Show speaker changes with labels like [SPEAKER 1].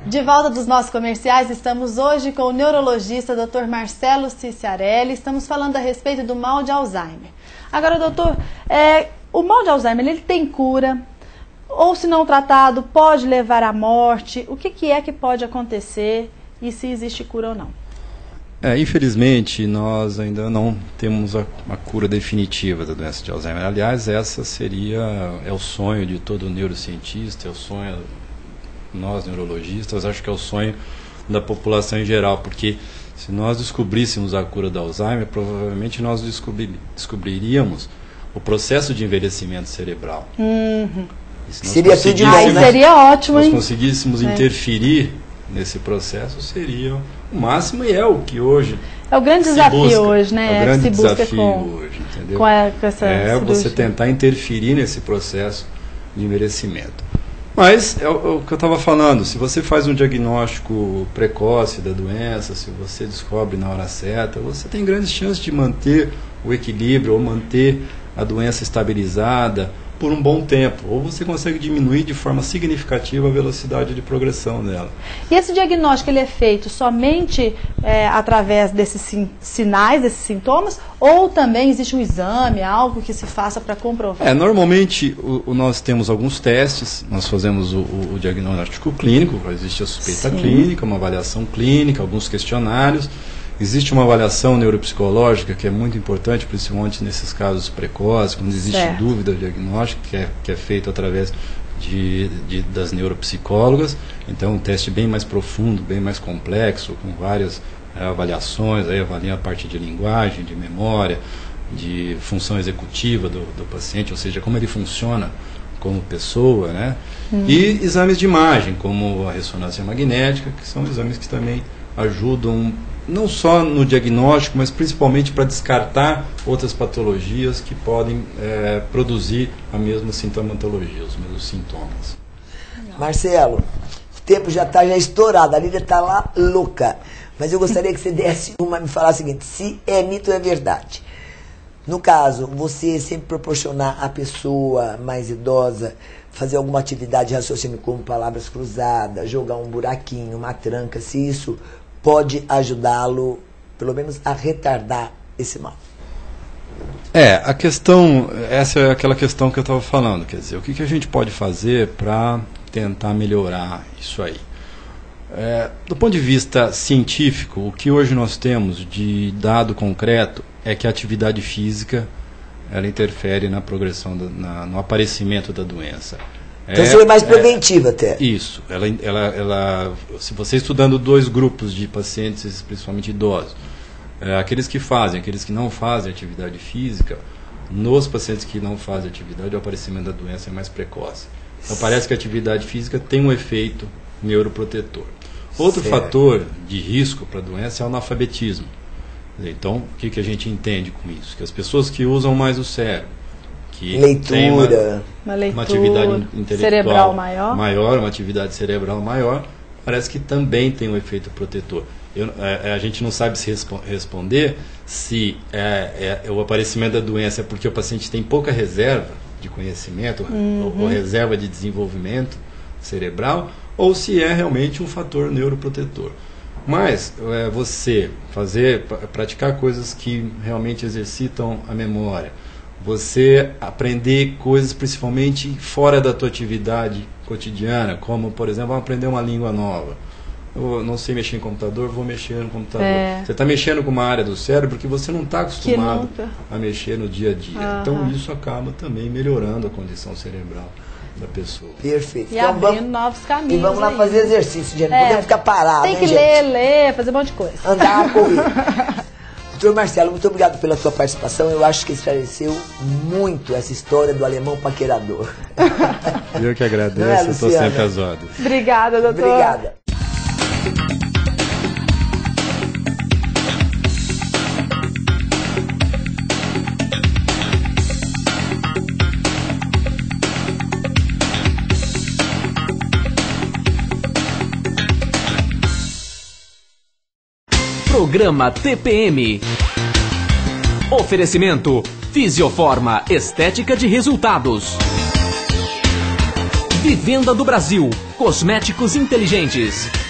[SPEAKER 1] De volta dos nossos comerciais, estamos hoje com o neurologista Dr. Marcelo Ciciarelli. Estamos falando a respeito do mal de Alzheimer. Agora, doutor, o mal de Alzheimer, ele tem cura? Ou, se não tratado, pode levar à morte? O que é que pode acontecer e se existe cura ou não?
[SPEAKER 2] Infelizmente, nós ainda não temos a cura definitiva da doença de Alzheimer. Aliás, essa é o sonho de todo neurocientista, é o sonho nós neurologistas, acho que é o sonho da população em geral, porque se nós descobríssemos a cura do Alzheimer, provavelmente nós descobriríamos o processo de envelhecimento cerebral.
[SPEAKER 1] Seria tudo de bom, né? Seria ótimo, hein?
[SPEAKER 2] Se nós conseguíssemos interferir nesse processo, seria o máximo, e é o que hoje
[SPEAKER 1] é o grande desafio hoje, né?
[SPEAKER 2] É o grande desafio hoje, entendeu?
[SPEAKER 1] Com essa cirurgia.
[SPEAKER 2] Você tentar interferir nesse processo de envelhecimento. Mas é o que eu estava falando, se você faz um diagnóstico precoce da doença, se você descobre na hora certa, você tem grandes chances de manter o equilíbrio ou manter a doença estabilizada por um bom tempo, ou você consegue diminuir de forma significativa a velocidade de progressão dela.
[SPEAKER 1] E esse diagnóstico ele é feito somente através desses sinais, desses sintomas, ou também existe um exame, algo que se faça para comprovar?
[SPEAKER 2] Normalmente nós temos alguns testes, nós fazemos o diagnóstico clínico, existe a suspeita clínica, uma avaliação clínica, alguns questionários. Existe uma avaliação neuropsicológica que é muito importante, principalmente nesses casos precoces, quando existe dúvida diagnóstica, que é feito através das neuropsicólogas. Então, um teste bem mais profundo, bem mais complexo, com várias avaliações, aí avalia a parte de linguagem, de memória, de função executiva do paciente, ou seja, como ele funciona como pessoa, né? E exames de imagem, como a ressonância magnética, que são exames que também ajudam não só no diagnóstico, mas principalmente para descartar outras patologias que podem produzir a mesma sintomatologia, os mesmos sintomas.
[SPEAKER 3] Marcelo, o tempo já está estourado, a Lídia está lá louca, mas eu gostaria que você desse me falasse o seguinte, se é mito ou é verdade. No caso, você sempre proporcionar à pessoa mais idosa fazer alguma atividade de raciocínio como palavras cruzadas, jogar um buraquinho, uma tranca, se isso pode ajudá-lo, pelo menos, a retardar esse mal.
[SPEAKER 2] Essa é aquela questão que eu estava falando, quer dizer, o que a gente pode fazer para tentar melhorar isso aí? Do ponto de vista científico, o que hoje nós temos de dado concreto é que a atividade física ela interfere na progressão, no aparecimento da doença.
[SPEAKER 3] Então seria mais preventiva até.
[SPEAKER 2] Isso. Se você estudando dois grupos de pacientes, principalmente idosos, aqueles que fazem, aqueles que não fazem atividade física, nos pacientes que não fazem atividade, o aparecimento da doença é mais precoce. Então parece que a atividade física tem um efeito neuroprotetor. Outro fator de risco para a doença é o analfabetismo. Então, o que a gente entende com isso? Que as pessoas que usam mais o cérebro, que tem uma atividade intelectual
[SPEAKER 1] cerebral maior,
[SPEAKER 2] uma atividade cerebral maior, parece que também tem um efeito protetor. A gente não sabe se responder se o aparecimento da doença é porque o paciente tem pouca reserva de conhecimento ou reserva de desenvolvimento cerebral, ou se é realmente um fator neuroprotetor. Mas você praticar coisas que realmente exercitam a memória, você aprender coisas principalmente fora da tua atividade cotidiana, como, por exemplo, aprender uma língua nova. Eu não sei mexer em computador, vou mexer no computador. Você está mexendo com uma área do cérebro que você não está acostumado a mexer no dia a dia. Então isso acaba também melhorando a condição cerebral da pessoa.
[SPEAKER 3] Perfeito.
[SPEAKER 1] E então, abrindo novos caminhos.
[SPEAKER 3] E vamos lá fazer exercício, gente. Não podemos ficar parados.
[SPEAKER 1] Tem que ler, fazer um monte de coisa.
[SPEAKER 3] Andar, correr. Doutor Marcelo, muito obrigado pela sua participação. Eu acho que esclareceu muito essa história do alemão paquerador.
[SPEAKER 2] Eu que agradeço, estou sempre às ordens.
[SPEAKER 1] Obrigada, doutor.
[SPEAKER 3] Obrigada.
[SPEAKER 4] Programa TPM. Oferecimento Fisioforma Estética de Resultados. Vivenda do Brasil, cosméticos inteligentes.